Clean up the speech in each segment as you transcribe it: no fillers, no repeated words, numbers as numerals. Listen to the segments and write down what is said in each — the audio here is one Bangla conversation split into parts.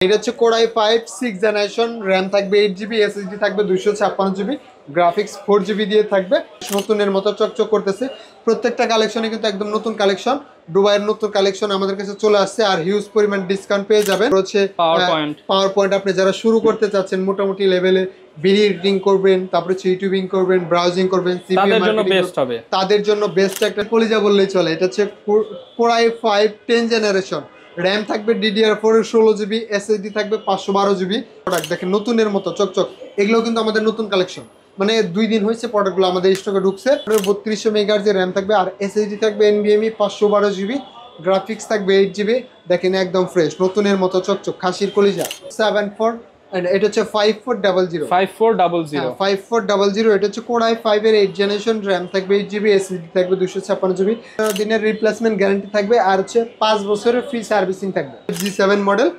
এটা হচ্ছে কোরাই 5 6 জেনারেশন, র্যাম থাকবে 8 জিবি, এসএসডি থাকবে 256 জিবি, গ্রাফিক্স 4 জিবি দিয়ে থাকবে। নতুনের মতো চকচক করতেছে। প্রত্যেকটা কালেকশনে কিন্তু একদম নতুন কালেকশন, দুবাইয়ের নতুন কালেকশন আমাদের কাছে চলে আসছে। আর হিউজ পরিমাণ ডিসকাউন্ট পেয়ে যাবেন। হচ্ছে পাওয়ার পয়েন্ট আপনি যারা শুরু করতে চাচ্ছেন মোটামুটি লেভেলে, ভিডিও এডিটিং করবেন, তারপরে হচ্ছে ইউটিউবিং করবেন, ব্রাউজিং করবেন, তাদের জন্য বেস্ট একটা কলিজা বললেই চলে। এটা হচ্ছে কোরাই 5 10 জেনারেশন, র্যাম থাকবে DDR4 16 জিবি, এসএসডি থাকবে 512 জিবি। প্রোডাক্ট দেখেন নতুনের মতো চকচক। এগুলো কিন্তু আমাদের নতুন কালেকশন, মানে 2 দিন হয়েছে প্রোডাক্টগুলো আমাদের স্টকে ঢুকছে। 3200 মেগাহার্জ র্যাম থাকবে, আর এসএসডি থাকবে NVMe 512 জিবি, গ্রাফিক্স থাকবে 8 জিবি। দেখেন একদম ফ্রেশ নতুনের মতো চকচক, খাসির কলিজা। 74 এটা হচ্ছে 5400 5400। এটা হচ্ছে কোরাই 5 এর 8 জেনারেশন, র্যাম থাকবে 8 জিবি, এসএসডি থাকবে 256 জিবি, দিনের রিপ্লেসমেন্ট গ্যারান্টি থাকবে, আর হচ্ছে 5 বছরের ফ্রি সার্ভিসিং থাকবে। G7 model,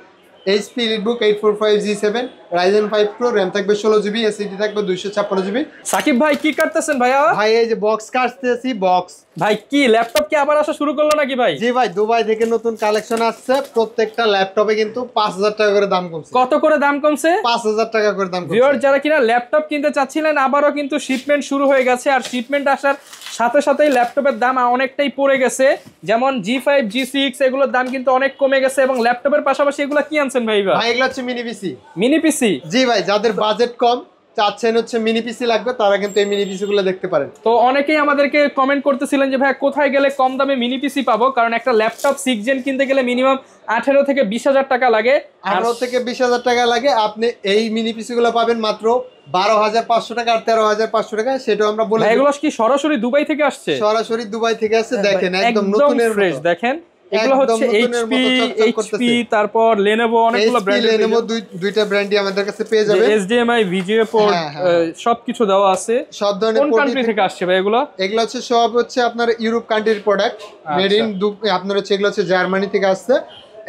HP EliteBook 845 G7, Ryzen 5 Pro, RAM থাকবে 16 জিবি, এসএসডি থাকবে 256 জিবি। সাকিব ভাই কি কাটতেছেন ভাইয়া? ভাই এই যে বক্স কাটতেছি, বক্স। ভাই কি ল্যাপটপ কি আবার আসা শুরু করলো নাকি ভাই? জি ভাই, দুবাই থেকে নতুন কালেকশন আসছে। প্রত্যেকটা ল্যাপটপে কিন্তু 5000 টাকা করে দাম কমছে। কত করে দাম কমছে? 5000 টাকা করে দাম কমছে। ভিউয়ার যারা কিনা ল্যাপটপ কিনতে চাচ্ছিলেন, আবারও কিন্তু শিপমেন্ট শুরু হয়ে গেছে। আর শিপমেন্ট আসার সাথে সাথেই ল্যাপটপের দাম অনেকটাই পড়ে গেছে। যেমন G5 G6 এগুলোর দাম কিন্তু অনেক কমে গেছে। এবং ল্যাপটপের পাশাপাশি এগুলো কি আনছেন ভাই? ভাই এগুলো হচ্ছে মিনি পিসি। মিনি পিসি? জি ভাই, যাদের বাজেট কম, চাচ্ছেন হচ্ছে মিনি পিসি লাগবে, তারা কিন্তু এই মিনি পিসি গুলো দেখতে পারেন। তো অনেকেই আমাদেরকে কমেন্ট করতেছিলেন যে ভাই কোথায় গেলে কম দামে মিনি পিসি পাবো, কারণ একটা ল্যাপটপ 6 জেন কিনতে গেলে মিনিমাম 18 থেকে 20,000 টাকা লাগে। 18 থেকে 20,000 টাকা লাগে। আপনি এই মিনি পিসি গুলো পাবেন মাত্র 12,500 টাকা আর 13,500 টাকা। সেটাও আমরা বলে, এগুলো কি সরাসরি দুবাই থেকে আসছে? সরাসরি দুবাই থেকে আসছে। দেখেন একদম নতুনের ফ্রেশ। দেখেন এগুলো হচ্ছে HP, তারপর Lenovo, অনেকগুলো ব্র্যান্ড। Lenovo দুইটা ব্র্যান্ডই আমাদের কাছে পেয়ে যাবেন। HDMI VGA পোর্ট সবকিছু দেওয়া আছে। সব ধরনের কোন কান্ট্রি থেকে আসছে ভাই এগুলো? এগুলো হচ্ছে সব হচ্ছে আপনার ইউরোপ কান্ট্রির প্রোডাক্ট, মেড ইন আপনার হচ্ছে এগুলো হচ্ছে জার্মানি থেকে আসছে।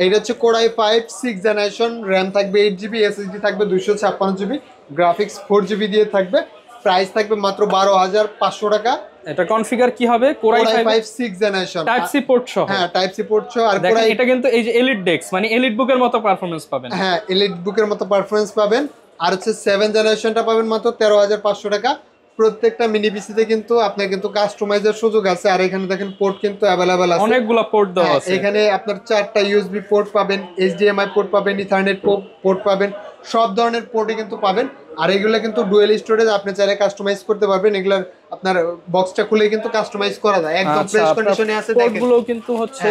এইটা হচ্ছে কোরাই 5 6 জেনারেশন, র্যাম থাকবে 8 জিবি, এসএসডি থাকবে 256 জিবি, গ্রাফিক্স 4 জিবি দিয়ে থাকবে। প্রাইস থাকবে মাত্র 12,500 টাকা। এটা কনফিগার কি হবে? Core i 5 6 generation, type C port সহ। হ্যাঁ টাইপ সি পোর্ট সহ। আর কোরাই এটা কিন্তু এই যে এলিট ডেস্ক, মানে এলিট বুকের মতো পারফরম্যান্স পাবেন। হ্যাঁ এলিট বুকের মতো পারফরম্যান্স পাবেন। আর হচ্ছে 7 জেনারেশনটা পাবেন মাত্র 13,500 টাকা। প্রত্যেকটা মিনি পিসিতে কিন্তু আপনার কিন্তু কাস্টমাইজের সুযোগ আছে। আর এখানে দেখেন পোর্ট কিন্তু अवेलेबल আছে, অনেকগুলো পোর্ট দেওয়া আছে। এখানে আপনার 4টা ইউএসবি পোর্ট পাবেন, HDMI পোর্ট পাবেন, ইথারনেট পোর্ট পাবেন, সব ধরনের পোর্টই কিন্তু পাবেন। আর এগুলো কিন্তু ডুয়েল স্টোরেজ, আপনি চাইলে কাস্টমাইজ করতে পারবেন। এগুলার আপনার বক্সটা খুলে কিন্তু কাস্টমাইজ করা যায়। একদম ফ্রেশ কন্ডিশনে আছে। দেখেন পোর্টগুলো কিন্তু হচ্ছে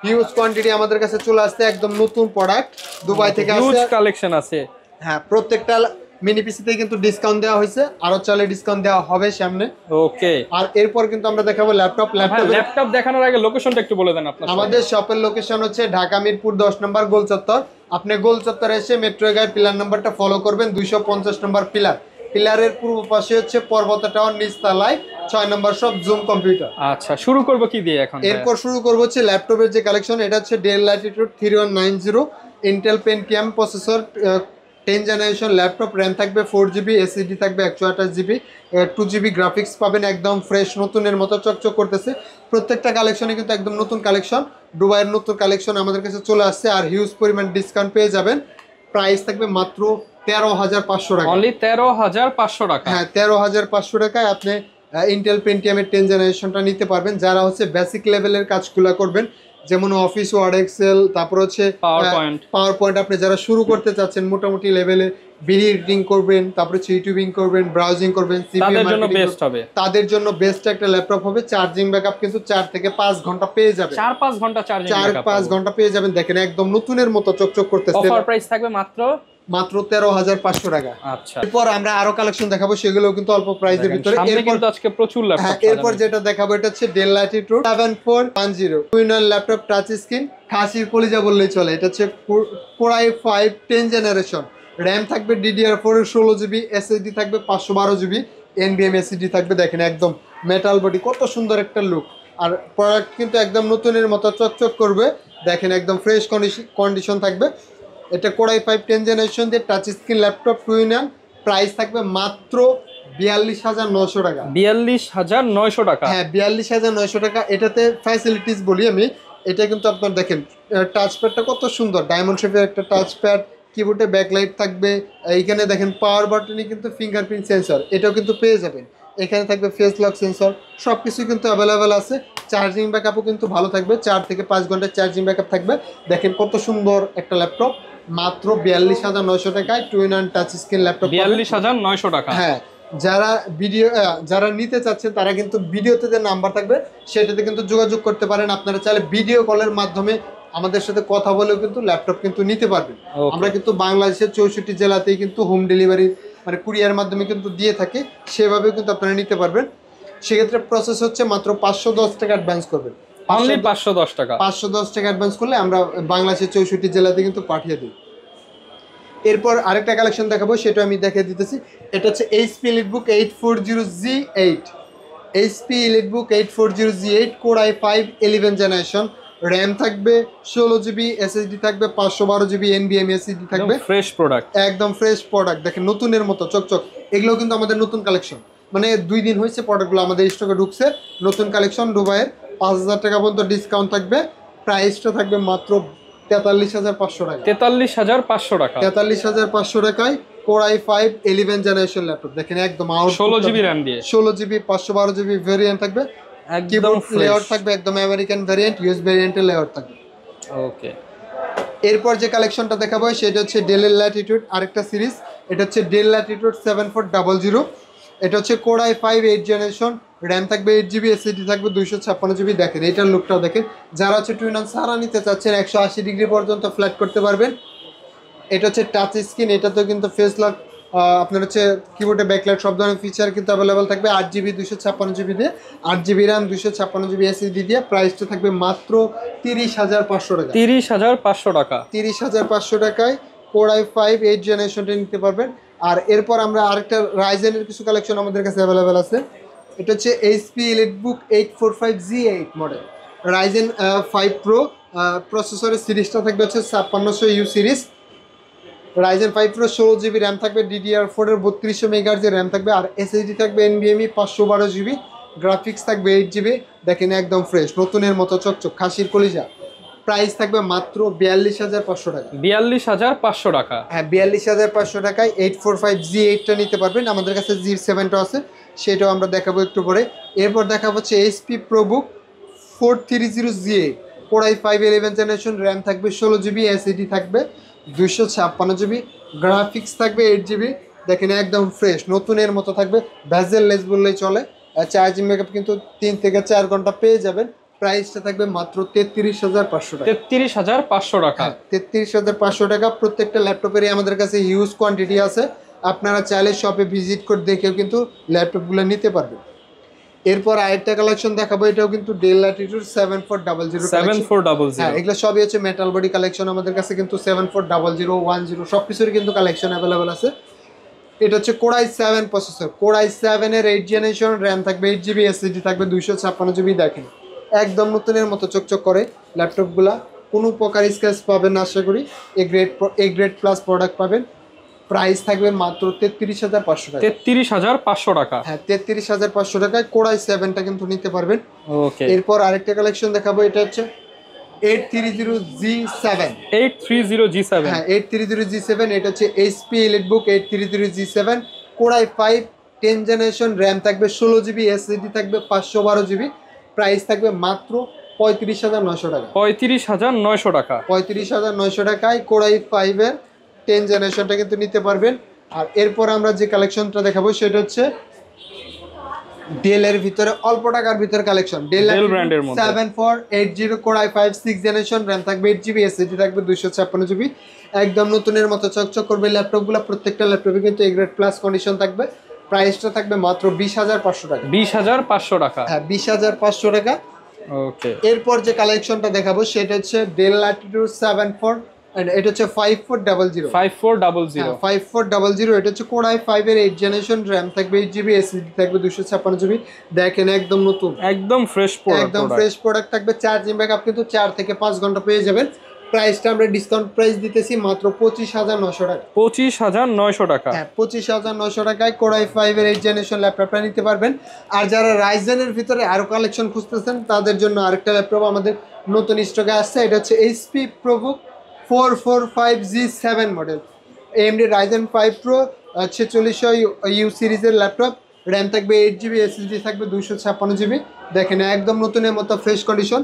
হিউজ কোয়ান্টিটি আমাদের কাছে চলে আসছে, একদম নতুন প্রোডাক্ট দুবাই থেকে আসছে, হিউজ কালেকশন আছে। হ্যাঁ প্রত্যেকটা মিনি পিসিতে কিন্তু ডিসকাউন্ট দেওয়া হয়েছে, আরো চলে ডিসকাউন্ট দেওয়া হবে সামনে। ওকে, আর এরপর কিন্তু আমরা দেখাবো ল্যাপটপ দেখানোর আগে লোকেশনটা একটু বলে দেন আপনার। আমাদের শপের লোকেশন হচ্ছে ঢাকা মিরপুর 10 নম্বর গোল চত্বর। আপনি গোল চত্বরে এসে মেট্রো গায়ে পিলার নাম্বারটা ফলো করবেন, 250 নম্বর পিলারের পূর্ব পাশে হচ্ছে পর্বত টাওয়ার, নিচতলায় 6 নম্বর শপ জুম কম্পিউটার। আচ্ছা, শুরু করব কি দিয়ে এখন? এরপর শুরু করব হচ্ছে ল্যাপটপের যে কালেকশন। এটা হচ্ছে del Latitude 3190, Intel Pentium processor, 10 generation laptop, RAM থাকবে 4 জিবি, এসএসডি থাকবে 128 জিবি, 2 জিবি, গ্রাফিক্স পাবেন একদম ফ্রেশ নতুনের মতো চকচক করতেছে। প্রত্যেকটা কালেকশনে কিন্তু একদম নতুন কালেকশন, দুবাইয়ের নতুন কালেকশন আমাদের কাছে চলে আসছে। আর হিউজ পরিমাণ ডিসকাউন্ট পেয়ে যাবেন। প্রাইস থাকবে মাত্র 13,500 টাকা। অনলি 13,500 টাকা? হ্যাঁ 13,500 টাকায় আপনি ইন্টেল পেন্টিয়ামের 10 জেনারেশনটা নিতে পারবেন। যারা হচ্ছে বেসিক লেভেলের কাজগুলো করবেন, যেমন অফিস ওয়ার্ড, এক্সেল, তারপর হচ্ছে পাওয়ার পয়েন্ট, আপনি যারা শুরু করতে চাচ্ছেন মোটামুটি লেভেলে, ভিডিও এডিটিং করবেন, তারপর হচ্ছে ইউটিউবিং করবেন, ব্রাউজিং করবেন, তাদের জন্য বেস্ট একটা ল্যাপটপ হবে। চার্জিং ব্যাকআপ কিন্তু 4 থেকে 5 ঘন্টা পেয়ে যাবেন। 4-5 ঘন্টা চার্জিং ব্যাকআপ, 4-5 ঘন্টা পেয়ে যাবেন। দেখেন একদম নতুনের মতো চকচক করতেছে। অফার প্রাইস থাকবে মাত্র 13,500 টাকা। আচ্ছা, এরপর আমরা আরো কালেকশন দেখাবো, সেগুলো কিন্তু অল্প প্রাইসের ভিতরে। এরপর আজকে প্রচুর ল্যাপটপ। এরপর যেটা দেখাবো এটা হচ্ছে del Latitude 7410, twin laptop, touch screen, খাসির কলিজা বললেই চলে। এটা হচ্ছে কোরাই 5 10 জেনারেশন, র্যাম থাকবে DDR4 16 জিবি, এসএসডি থাকবে 512 জিবি, NVMe এসএসডি থাকবে। দেখেন একদম মেটাল বডি, কত সুন্দর একটা লুক। আর প্রোডাক্ট কিন্তু একদম নতুনের মতো চকচক করবে। দেখেন একদম ফ্রেশ কন্ডিশন থাকবে। এটা কোরাই 5 10 জেনারেশন দিয়ে touch screen laptop, twin. Price থাকবে মাত্র 42,900 টাকা। 42,900 টাকা? হ্যাঁ 42,900 টাকা। এটাতে ফ্যাসিলিটিস বলি আমি, এটা কিন্তু আপনার দেখেন টাচ প্যাডটা কত সুন্দর, ডায়মন্ড শেপের একটা টাচ প্যাড, কিবোর্ডে ব্যাকলাইট থাকবে, এইখানে দেখেন পাওয়ার বাটনে কিন্তু ফিঙ্গারপ্রিন্ট সেন্সর, এটাও কিন্তু পেয়ে যাবেন। এখানে থাকবে ফেস লক সেন্সর, সব কিছু কিন্তু অ্যাভেলেবেল আছে। চার্জিং ব্যাকআপও কিন্তু ভালো থাকবে, 4 থেকে 5 ঘন্টার চার্জিং ব্যাকআপ থাকবে। দেখেন কত সুন্দর একটা ল্যাপটপ, মাত্র 42,900 টাকায় twin and touch screen laptop. 42,900 টাকা। হ্যাঁ, যারা নিতে চাচ্ছেন তারা কিন্তু ভিডিওতে যে নাম্বার থাকবে সেটাতে কিন্তু যোগাযোগ করতে পারেন। আপনারা চাইলে ভিডিও কলের মাধ্যমে আমাদের সাথে কথা বলেও কিন্তু ল্যাপটপ কিন্তু নিতে পারবেন। আমরা কিন্তু বাংলাদেশের 64 জেলাতেই কিন্তু হোম ডেলিভারি মানে কুরিয়ার মাধ্যমে কিন্তু দিয়ে থাকি, সেভাবে কিন্তু আপনারা নিতে পারবেন। সেক্ষেত্রে প্রসেস হচ্ছে মাত্র 510 টাকা অ্যাডভান্স করবেন। অনলি 510 টাকা। 510 টাকা অ্যাডভান্স করলে আমরা বাংলাদেশের 64 জেলাতে কিন্তু পাঠিয়ে দিই। এরপর আরেকটা কালেকশন দেখাবো, সেটা আমি দেখিয়ে দিতেছি। এটা হচ্ছে HP EliteBook 840G8, HP EliteBook 840G8 Core i5 11 generation, RAM থাকবে 16GB, SSD থাকবে 512GB NVMe SSD থাকবে। ফ্রেশ প্রোডাক্ট, একদম ফ্রেশ প্রোডাক্ট, দেখেন নতুনের মতো চকচক। এগুলো কিন্তু আমাদের নতুন কালেকশন, মানে 2 দিন হয়েছে প্রোডাক্টগুলো আমাদের স্টকে ঢুকছে। নতুন কালেকশন, দুবাইয়ের 5,000 টাকা পর্যন্ত ডিসকাউন্ট থাকবে। প্রাইসটা থাকবে মাত্র 43,500 টাকা। 43,500 টাকা। 43,500 টাকায় Core i5 11 জেনারেশন ল্যাপটপ, দেখেন একদম 16GB র্যাম দিয়ে, 16GB 512GB ভেরিয়েন্ট থাকবে। একদম লেআউট থাকবে একদম আমেরিকান ভেরিয়েন্ট, ইউএস ভেরিয়েন্টের লেআউট থাকবে। ওকে, এরপর যে কালেকশনটা দেখাবো সেটা হচ্ছে ডেল ল্যাটিটিউড, আরেকটা সিরিজ। এটা হচ্ছে ডেল ল্যাটিটিউড 7400, এটা হচ্ছে Core i5 8 জেনারেশন, র্যাম থাকবে 8GB, SSD থাকবে 256GB। দেখেন এটার লুকটাও দেখেন। যারা হচ্ছে টুইন অন সারা নিতে চাচ্ছেন 180 ডিগ্রি পর্যন্ত ফ্ল্যাট করতে পারবেন। এটা হচ্ছে টাচ স্ক্রিন, এটাতেও কিন্তু ফেস লক, আপনার হচ্ছে কিবোর্ডে ব্যাকলাইট, সব ধরনের ফিচার কিন্তু অ্যাভেলেবেল থাকবে। 8GB 256GB দিয়ে, 8GB র্যাম 256GB SSD দিয়ে। প্রাইসটা থাকবে মাত্র 30,500 টাকা। 30,500 টাকা। 30,500 টাকায় Core i5 8 জেনারেশনটা নিতে পারবেন। আর এরপর আমরা আরেকটা রাইজেনের কিছু কালেকশন আমাদের কাছে অ্যাভেলেবেল আছে। এটা হচ্ছে HP EliteBook 845G8 model, Ryzen 5 Pro প্রসেসরের সিরিজটা থাকবে হচ্ছে 5600U series. Ryzen 5 Pro 16GB RAM থাকবে, DDR4 এর 3200 MHz র্যাম থাকবে, আর SSD থাকবে NVMe 512GB, গ্রাফিক্স থাকবে 8GB। দেখেন একদম ফ্রেশ নতুনের মতো চকচক, খাসির কলিজা। প্রাইস থাকবে মাত্র 42,500 টাকা। 42,500 টাকা। হ্যাঁ, 42,500 টাকায় 845G8টা নিতে পারবেন। আমাদের কাছে G7টা আছে, সেটাও আমরা দেখাবো একটু পরে। এরপর দেখাবো হচ্ছে HP ProBook 430G8 Core i5 11 generation, RAM থাকবে 16GB, SSD থাকবে 256GB, গ্রাফিক্স থাকবে 8GB। দেখেন একদম ফ্রেশ নতুনের মতো থাকবে, ভ্যাজেল লেস বললেই চলে। চার্জিং ব্যাকআপ কিন্তু 3 থেকে 4 ঘন্টা পেয়ে যাবেন। প্রাইসটা থাকবে মাত্র 33,500 টাকা। 33,500 টাকা। 33,500 টাকা। প্রত্যেকটা ল্যাপটপেরই আমাদের কাছে হিউজ কোয়ান্টিটি আছে, আপনারা চাইলে শপে ভিজিট করে দেখেও কিন্তু ল্যাপটপগুলো নিতে পারবেন। এরপর আরেকটা কালেকশন দেখাবো, এটাও কিন্তু ডেল ল্যাটিটিউড 7400। 7400, হ্যাঁ, এগুলো সবই হচ্ছে মেটাল বডি কালেকশন। আমাদের কাছে কিন্তু 7400, 10 সব কিছুরই কিন্তু কালেকশন অ্যাভেলেবেল আছে। এটা হচ্ছে Core i7 processor, Core i7 এর 8 জেনারেশন, র্যাম থাকবে 8GB, SSD থাকবে 256GB। দেখেন একদম নতুনের মতো চকচক করে ল্যাপটপগুলা, কোনো প্রকার স্ক্র্যাচ পাবেন না আশা করি। এ গ্রেড প্লাস প্রোডাক্ট পাবেন। প্রাইস থাকবে মাত্র 33,500 টাকা। 33,500 টাকা। হ্যাঁ, 33,500 টাকায় Core i7টা কিন্তু নিতে পারবেন। ওকে, এরপর আরেকটা কালেকশন দেখাবো, এটা হচ্ছে 830G7। 830G7, হ্যাঁ 830G7, এটা হচ্ছে HP EliteBook 830G7 Core i5 10 generation, RAM থাকবে 16GB, SSD থাকবে 512GB। প্রাইস থাকবে মাত্র 35,900 টাকা। 35,900 টাকা। 35,900 টাকায় Core i5 এর 10 জেনারেশনটা কিন্তু নিতে পারবেন। আর এরপর আমরা যে কালেকশনটা দেখাবো সেটা হচ্ছে ডেলের ভিতরে অল্প টাকার ভিতরে কালেকশন, ডেল ব্র্যান্ডের মধ্যে 7480 Core i5 6 জেনারেশন, র্যাম থাকবে 8GB, SSD থাকবে 256GB। একদম নতুনের মতো চকচক করবে ল্যাপটপগুলো। প্রত্যেকটা ল্যাপটপে কিন্তু এ গ্রেড প্লাস কন্ডিশন থাকবে। প্রাইসটা থাকবে মাত্র 20,500 টাকা। 20,500 টাকা। হ্যাঁ, 20,500 টাকা। ওকে, এরপর যে কালেকশনটা দেখাবো সেটা হচ্ছে ডেল ল্যাটিটিউড 74, এটা হচ্ছে 5400। 5400, 5400, এটা হচ্ছে Core i5 এর 8 জেনারেশন, র্যাম থাকবে 8GB, SSD থাকবে 256GB। দেখেন একদম নতুন, একদম ফ্রেশ প্রোডাক্ট, একদম ফ্রেশ প্রোডাক্ট থাকবে। চার্জিং ব্যাকআপ কিন্তু 4 থেকে 5 ঘন্টা পেয়ে যাবেন। প্রাইসটা আমরা ডিসকাউন্ট প্রাইস দিতেছি মাত্র 25,900 টাকা। 25,900 টাকা। হ্যাঁ, 25,900 টাকায় Core i5 এর 8 জেনারেশন ল্যাপটপটা নিতে পারবেন। আর যারা রাইজেনের ভিতরে আরো কালেকশন খুঁজতেছেন তাদের জন্য আরেকটা ল্যাপটপ আমাদের নতুন স্টকে আসছে, এটা হচ্ছে HP ProBook 445G7 model, AMD Ryzen 5 Pro 4600 U সিরিজের ল্যাপটপ, র্যাম থাকবে 8GB, SSD থাকবে 256GB। দেখেন একদম নতুনের মতো ফ্রেশ কন্ডিশন,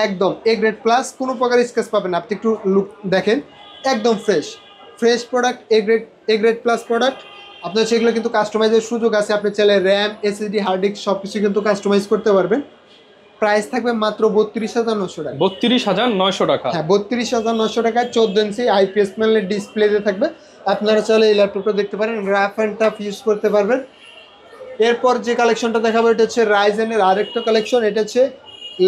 একদম এ গ্রেড প্লাস, কোনো প্রকার স্ক্র্যাচ পাবেন না। আপনি একটু লুক দেখেন, একদম fresh product, A grade plus product. আপনার সেগুলো কিন্তু কাস্টমাইজের সুযোগ আছে, আপনি চাইলে র্যাম, SSD, হার্ড ডিস্ক সব কিছু কিন্তু কাস্টমাইজ করতে পারবেন। প্রাইস থাকবে মাত্র 32,900 টাকা। 32,900 টাকা। হ্যাঁ, 32,900 টাকায় 14 ইঞ্চি IPS প্যানেলের ডিসপ্লেতে থাকবে। আপনারা চাইলে এই ল্যাপটপটা দেখতে পারেন, রাফ অ্যান্ড টাফ ইউজ করতে পারবেন। এরপর যে কালেকশনটা দেখাবো এটা হচ্ছে রাইজেনের আরেকটা কালেকশন, এটা হচ্ছে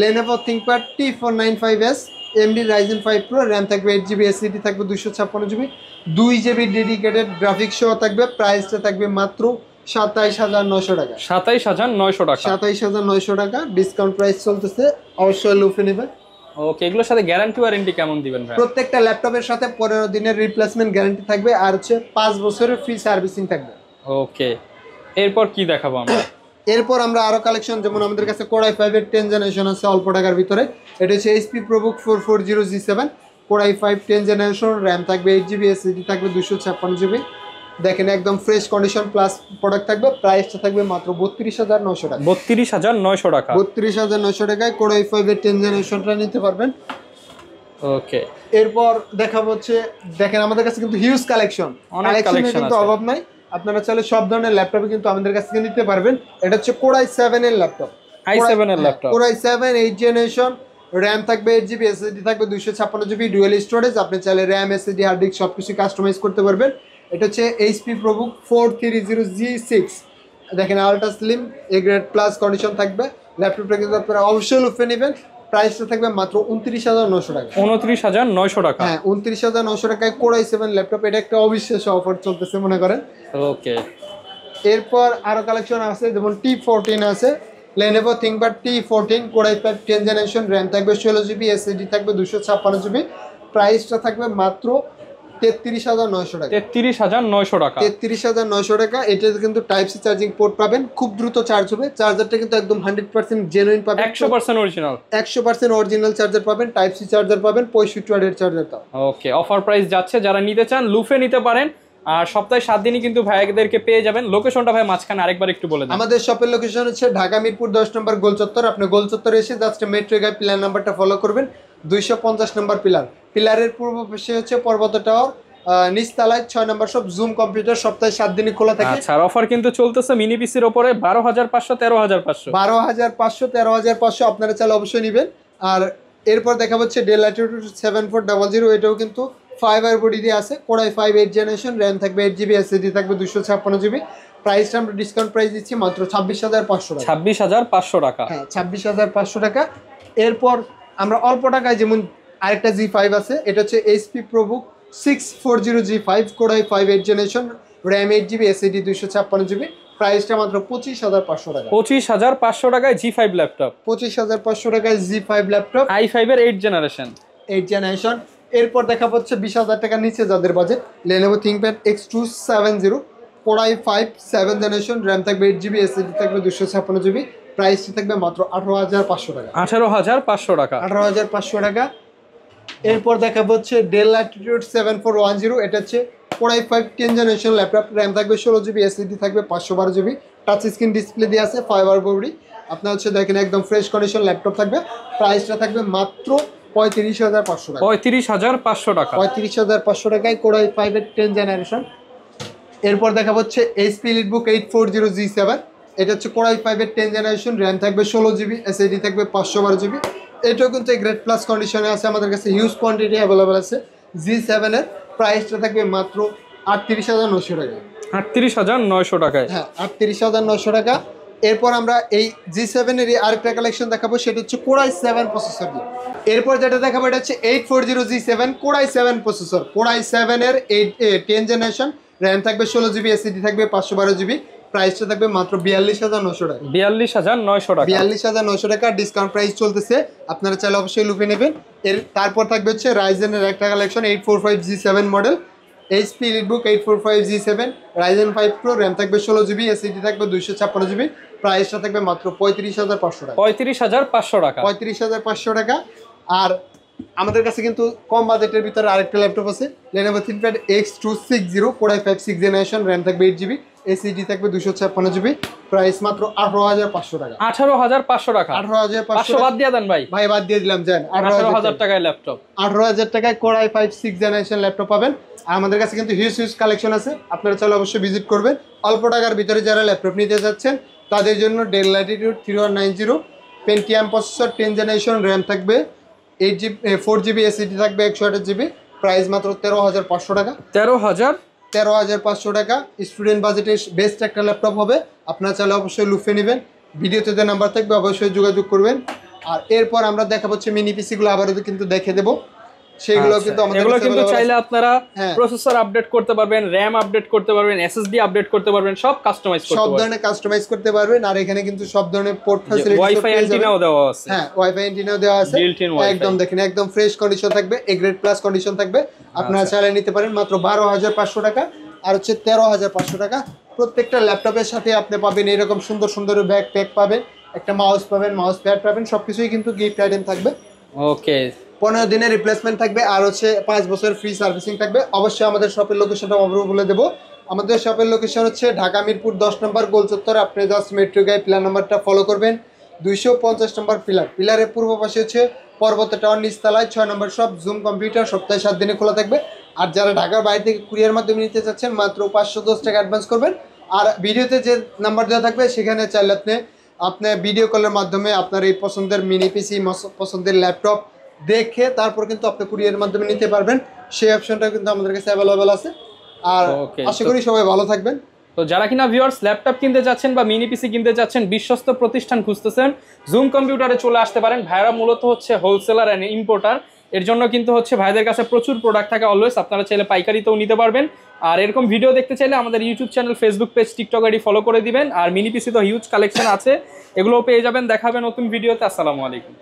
Lenovo ThinkPad T495S, AMD Ryzen 5 Pro, RAM থাকবে 8GB, SSD থাকবে 256GB, 2GB ডেডিকেটেড গ্রাফিক্স সহ থাকবে। প্রাইসটা থাকবে মাত্র 27,900 টাকা। 27,900 টাকা। 27,900 টাকা ডিসকাউন্ট প্রাইস চলতেছে, অবশ্যই লুফে নেবেন। ওকে, এগুলোর সাথে গ্যারান্টি ওয়ারেন্টি কেমন দিবেন ভাই? প্রত্যেকটা ল্যাপটপের সাথে 15 দিনের রিপ্লেসমেন্ট গ্যারান্টি থাকবে, আর হচ্ছে 5 বছরের ফ্রি সার্ভিসিং থাকবে। ওকে, এরপর কি দেখাবো আমরা? এরপর আমরা আরো কালেকশন, যেমন আমাদের কাছে Core i5 এর 10 জেনারেশন আছে অল্প টাকার ভিতরে। এটা হচ্ছে HP ProBook 440G7, Core i5 10 generation, RAM থাকবে 8GB, SSD থাকবে 256GB। দেখেন একদম ফ্রেশ কন্ডিশন প্লাস প্রোডাক্ট থাকবে। প্রাইসটা থাকবে মাত্র 32,900 টাকা। 32,900 টাকা। 32,900 টাকায় Core i5 এর 10 জেনারেশনটা নিতে পারবেন। ওকে, এরপর দেখাবো হচ্ছে, দেখেন আমাদের কাছে কিন্তু হিউজ কালেকশন, কালেকশনের কিন্তু অভাব নাই। আপনারা চাইলে সব ধরনের ল্যাপটপে কিন্তু আমাদের কাছ থেকে নিতে পারবেন। এটা হচ্ছে Core i7 এর ল্যাপটপ, i7 এর laptop, Core i7 8 generation, RAM থাকবে 8GB, SSD থাকবে 256GB, ডুয়াল স্টোরেজ। আপনি চাইলে র্যাম, SSD, হার্ড ডিস্ক সবকিছু কাস্টমাইজ করতে পারবেন। এটা হচ্ছে HP ProBook 430G6। দেখেন ultra slim, A grade plus condition থাকবে। ল্যাপটপটা কিন্তু আপনারা অবশ্যই লুফে নেবেন। প্রাইসটা থাকবে মাত্র 29,900 টাকা। 29,900 টাকা। হ্যাঁ, 29,900 টাকায় Core i7 ল্যাপটপ, এটা একটা অবিশ্বাস্য অফার চলতেছে মনে করেন। ওকে, এরপর আরো কালেকশন আছে, যেমন T14 আছে, Lenovo ThinkPad T14, Core i5 10 generation, RAM থাকবে 16GB, SSD থাকবে 256GB। প্রাইসটা থাকবে মাত্র 33,900 টাকা। 33,900 টাকা। 33,900 টাকা। এটাতে কিন্তু টাইপ সি চার্জিং পোর্ট পাবেন, খুব দ্রুত চার্জ হবে। চার্জারটা কিন্তু একদম 100% জেনুইন পাবেন, 100% অরিজিনাল। 100% অরিজিনাল চার্জার পাবেন, টাইপ সি চার্জার পাবেন, 65 ওয়াটের চার্জারটা। ওকে, অফার প্রাইস যাচ্ছে, যারা নিতে চান লুফে নিতে পারেন। আর সপ্তাহে 7 দিনই কিন্তু ভাইয়াদেরকে পেয়ে যাবেন। লোকেশনটা ভাই মাঝখানে আরেকবার একটু বলে দেন। আমাদের শপের লোকেশন হচ্ছে ঢাকা মিরপুর 10 নম্বর গোল চত্বর। আপনি গোল চত্বরে এসে জাস্ট মেট্রো গাই পিলার নাম্বারটা ফলো করবেন, 250 নম্বর পিলার। পিলারের পূর্ব পাশে হচ্ছে পর্বত টাওয়ার, নিচতলায় 6 নম্বর শপ জুম কম্পিউটার, সপ্তাহে 7 দিনই খোলা থাকে। আচ্ছা, অফার কিন্তু চলতেছে মিনি পিসির উপরে 12,500, 13,500। 12,500, 13,500 আপনারা চাইলে অবশ্যই নেবেন। আর এরপর দেখা হচ্ছে Dell Latitude 7400, এটাও কিন্তু 5 বডি দিয়ে আছে। Core i5 8 জেনারেশন, র্যাম থাকবে 8GB, SSD থাকবে 256GB। প্রাইসটা আমরা ডিসকাউন্ট প্রাইস দিচ্ছি মাত্র 26,500 টাকা। 26,500 টাকা। হ্যাঁ, 26,500 টাকা। এরপর আমরা অল্প টাকায়, যেমন আরেকটা G5 আছে, এটা হচ্ছে HP ProBook 640G5, Core i5 8 generation, RAM 8GB, SSD 256GB। প্রাইসটা মাত্র 25,500 টাকা। 25,500 টাকায় G5 ল্যাপটপ। 25,500 টাকায় G5 ল্যাপটপ, i5 এর 8 জেনারেশন। 8 জেনারেশন। এরপর দেখা হচ্ছে 20,000 টাকার নিচে যাদের budget, Lenovo ThinkPad X270, Core i5 7 generation, RAM থাকবে 8GB, SSD থাকবে 256GB। প্রাইসটা থাকবে মাত্র 18,500 টাকা। 18,500 টাকা। 18,500 টাকা। এরপর দেখা হচ্ছে Dell Latitude 7410, এটা হচ্ছে Core i5 10 generation laptop, RAM থাকবে 16GB, SSD থাকবে 512GB, টাচ স্ক্রিন ডিসপ্লে দিয়ে আছে, 5 বডি। আপনার হচ্ছে দেখেন একদম ফ্রেশ কন্ডিশন ল্যাপটপ থাকবে। প্রাইসটা থাকবে মাত্র 35,500 টাকা। 35,500 টাকা। 35,500 টাকায় Core i5 এর 10 জেনারেশন। এরপর দেখা হচ্ছে HP EliteBook 840G7, এটা হচ্ছে Core i5 এর 10 জেনারেশন, র্যাম থাকবে 16GB, SSD থাকবে 512GB। এটাও কিন্তু গ্রেড প্লাস কন্ডিশনে আছে, আমাদের কাছে হিউজ কোয়ান্টিটি অ্যাভেলেবেল আছে। G7 এর প্রাইসটা থাকবে মাত্র 38,900 টাকা। 38,900 টাকায়। হ্যাঁ, 38,900 টাকা। এরপর আমরা এই G7 এর আরেকটা কালেকশন দেখাবো, সেটা হচ্ছে Core i7 প্রসেসর দিয়ে। এরপর যেটা দেখাবো এটা হচ্ছে 840G7, Core i7 processor, Core i7 এর 10 জেনারেশন, র্যাম থাকবে 16GB, SSD থাকবে 512GB। প্রাইসটা থাকবে মাত্র 42,900 টাকা। 42,900 টাকা। 42,900 টাকা ডিসকাউন্ট প্রাইস চলতেছে, আপনারা চাইলে অবশ্যই লুপে নেবেন। তারপর থাকবে হচ্ছে রাইজেনের একটা collection 845G7 model, HP EliteBook 845G7, Ryzen 5 Pro, RAM থাকবে 16GB, SSD থাকবে 256GB। প্রাইসটা থাকবে মাত্র 35,500 টাকা। 35,500 টাকা। 35,500 টাকা। আর আমাদের কাছে কিন্তু কম বাজেটের ভিতরে আরেকটা ল্যাপটপ আছে Lenovo ThinkPad X260 Core i5 6th generation, RAM থাকবে 8GB, SSD থাকবে 256GB, প্রাইস মাত্র 18,500 টাকা। 18,500 টাকা, 18,500 বাদ দিয়ে দেন ভাই, ভাই বাদ দিয়ে দিলাম, জান 18,000 টাকায় ল্যাপটপ, 18,000 টাকায় Core i5 6th generation laptop পাবেন। আর আমাদের কাছে কিন্তু হিউজ কালেকশন আছে, আপনারা চাইলে অবশ্যই ভিজিট করবেন। অল্প টাকার ভিতরে যারা ল্যাপটপ নিতে যাচ্ছেন তাদের জন্য Dell Latitude 3190 Pentium processor 10th generation, RAM থাকবে 8GB 4GB, SSD থাকবে 128GB, প্রাইস মাত্র 13,500 টাকা। 13,500 টাকা স্টুডেন্ট বাজেটের বেস্ট একটা ল্যাপটপ হবে। আপনারা চাইলে অবশ্যই লুফে নেবেন, ভিডিওতে যে নাম্বার থাকবে অবশ্যই যোগাযোগ করবেন। আর এরপর আমরা দেখাবো হচ্ছে মিনি পিসিগুলো, আবারও কিন্তু দেখে দেবো, সেগুলো কিন্তু আমাদের এগুলো কিন্তু চাইলে আপনারা প্রসেসর আপডেট করতে পারবেন, RAM আপডেট করতে পারবেন, SSD আপডেট করতে পারবেন, সব কাস্টমাইজ করতে পারবেন, সব ধরনের কাস্টমাইজ করতে পারবেন। আর এখানে কিন্তু সব ধরনের পোর্ট ফ্যাসিলিটি, ওয়াইফাই অ্যান্টেনাও দেওয়া আছে, হ্যাঁ ওয়াইফাই অ্যান্টেনাও দেওয়া আছে, একদম দেখেন একদম ফ্রেশ কন্ডিশন থাকবে, এ গ্রেড প্লাস কন্ডিশন থাকবে। আপনারা চাইলে নিতে পারেন মাত্র 12,500 টাকা আর হচ্ছে 13,500 টাকা। প্রত্যেকটা ল্যাপটপের সাথে আপনি পাবেন এরকম সুন্দর সুন্দর ব্যাগ প্যাক পাবেন, একটা মাউস পাবেন, মাউস প্যাড পাবেন, সবকিছুই কিন্তু গিফট আইটেম থাকবে। ওকে, 15 দিনের রিপ্লেসমেন্ট থাকবে আর হচ্ছে 5 বছর ফ্রি সার্ভিসিং থাকবে। অবশ্যই আমাদের শপের লোকেশনটা অবশ্যই বলে দেবো। আমাদের শপের লোকেশন হচ্ছে ঢাকা মিরপুর 10 নম্বর গোল চত্বর। আপনি জাস্ট মেট্রো গাই পিলার নাম্বারটা ফলো করবেন, 250 নম্বর পিলারের পূর্ব পাশে হচ্ছে পর্বত টাওয়ার, নিচতলায় 6 নম্বর শপ জুম কম্পিউটার, সপ্তাহে 7 দিনে খোলা থাকবে। আর যারা ঢাকার বাইরে থেকে কুরিয়ার মাধ্যমে নিতে চাচ্ছেন মাত্র 510 টাকা অ্যাডভান্স করবেন। আর ভিডিওতে যে নাম্বার দেওয়া থাকবে সেখানে চাইলে আপনি ভিডিও কলের মাধ্যমে আপনার এই পছন্দের মিনি পিসি, পছন্দের ল্যাপটপ দেখে তারপর কিন্তু আপনি কুরিয়ারের মাধ্যমে নিতে পারবেন, সেই অপশনটা কিন্তু আমাদের কাছে অ্যাভেলেবেল আছে। আর আশা করি সবাই ভালো থাকবেন। তো যারা কিনা ভিউয়ার্স ল্যাপটপ কিনতে যাচ্ছেন বা মিনি পিসি কিনতে যাচ্ছেন, বিশ্বস্ত প্রতিষ্ঠান খুঁজতেছেন, জুম কম্পিউটারে চলে আসতে পারেন। ভাইরা মূলত হচ্ছে হোলসেলার অ্যান্ড ইম্পোর্টার, এর জন্য কিন্তু হচ্ছে ভাইদের কাছে প্রচুর প্রোডাক্ট থাকে অলওয়েজ, আপনারা চাইলে পাইকারিতেও নিতে পারবেন। আর এরকম ভিডিও দেখতে চাইলে আমাদের YouTube channel, Facebook page, TikTok ID follow করে দিবেন। আর মিনি পিসি তো হিউজ কালেকশন আছে, এগুলোও পেয়ে যাবেন। দেখাবেন নতুন ভিডিওতে। আসসালামু আলাইকুম।